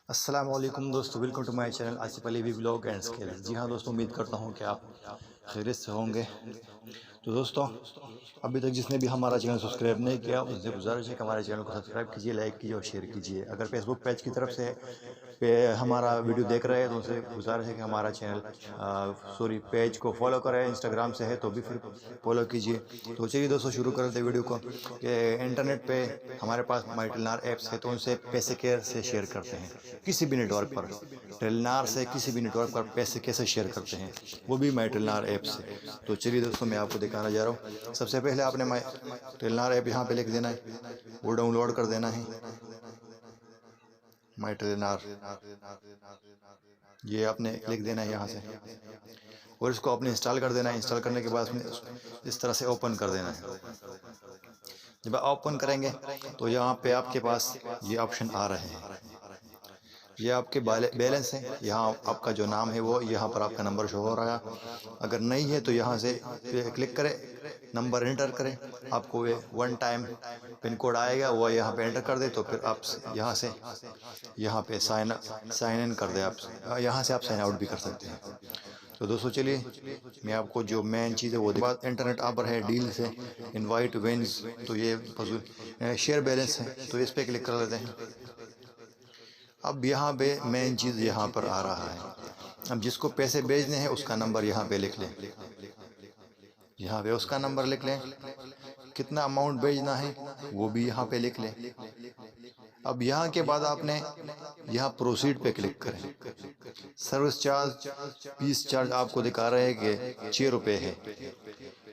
अस्सलाम वालेकुम दोस्तों, welcome to my channel Asif Ali vlog and skill. जी हाँ दोस्तों, उम्मीद करता हूँ कि आप खैरियत से होंगे। तो दोस्तों, अभी तक जिसने भी हमारा चैनल सब्सक्राइब नहीं किया उनसे गुजारिश है कि हमारे चैनल को सब्सक्राइब कीजिए, लाइक कीजिए और शेयर कीजिए। अगर फेसबुक पेज की तरफ से पे हमारा वीडियो देख रहे हैं तो उनसे गुजारिश है कि हमारा चैनल पेज को फॉलो करें। इंस्टाग्राम से है तो भी फिर फॉलो कीजिए। तो चलिए दोस्तों, शुरू कर देते वीडियो को कि इंटरनेट पे हमारे पास माई टेलनार ऐप्स है तो उनसे पैसे कैसे शेयर करते हैं किसी भी नेटवर्क पर। टेलनार से किसी भी नेटवर्क पर पैसे कैसे शेयर करते हैं, वो भी माई टेलनार ऐप से। तो चलिए दोस्तों, मैं आपको दिखाना जा रहा हूँ। सबसे पहले आपने माई टेलनार ऐप यहाँ पे लिख देना है, वो डाउनलोड कर देना है। माई टेलनार ये आपने लिख देना है यहाँ से और इसको आपने इंस्टॉल कर देना है। इंस्टॉल करने के बाद इस तरह से ओपन कर देना है। जब आप ओपन करेंगे तो यहाँ पे आपके पास ये ऑप्शन आ रहे हैं। ये आपके बैलेंस है, यहाँ आपका जो नाम है वो यहाँ पर आपका नंबर शो हो रहा है। अगर नहीं है तो यहाँ से क्लिक करें, नंबर एंटर करें, आपको ये 1 टाइम पिन कोड आएगा, वो यहाँ पे एंटर कर दे तो फिर आप यहाँ से यहाँ पे साइन इन कर दे। आप यहाँ से आप साइन आउट भी कर सकते हैं। तो दोस्तों चलिए, मैं आपको जो मेन चीज़ है वो बात इंटरनेट ऑफर है, डील से इनवाइट विंस, तो ये शेयर बैलेंस है तो इस पर क्लिक कर लेते हैं। अब यहाँ पे मेन चीज़ यहाँ पर आ रहा है। अब जिसको पैसे भेजने हैं उसका नंबर यहाँ पे लिख लें, यहाँ पे उसका नंबर लिख लें, कितना अमाउंट भेजना है वो भी यहाँ पे लिख लें। अब यहाँ के बाद आपने यहाँ प्रोसीड पे क्लिक करें। सर्विस चार्ज फीस चार्ज आपको दिखा रहे हैं कि 6 रुपये है,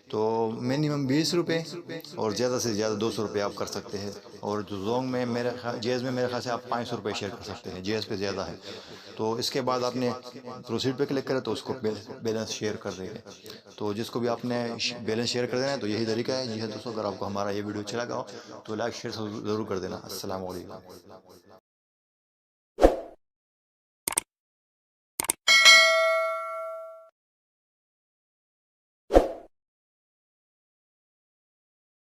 तो मिनिमम 20 रुपये और ज़्यादा से ज़्यादा 200 रुपये आप कर सकते हैं। और जो जोंग में मेरे जेज़ में मेरे ख्याल से आप 500 रुपये शेयर कर सकते हैं, जेज़ पे ज़्यादा है। तो इसके बाद आपने प्रोसीड पे क्लिक करें तो उसको बैलेंस शेयर कर देंगे। तो जिसको भी आपने बैलेंस शेयर कर देना है तो यही तरीका है। जी हाँ दोस्तों, अगर आपको हमारा ये वीडियो अच्छा लगा हो तो लाइक शेयर ज़रूर कर देना। अस्सलाम वालेकुम।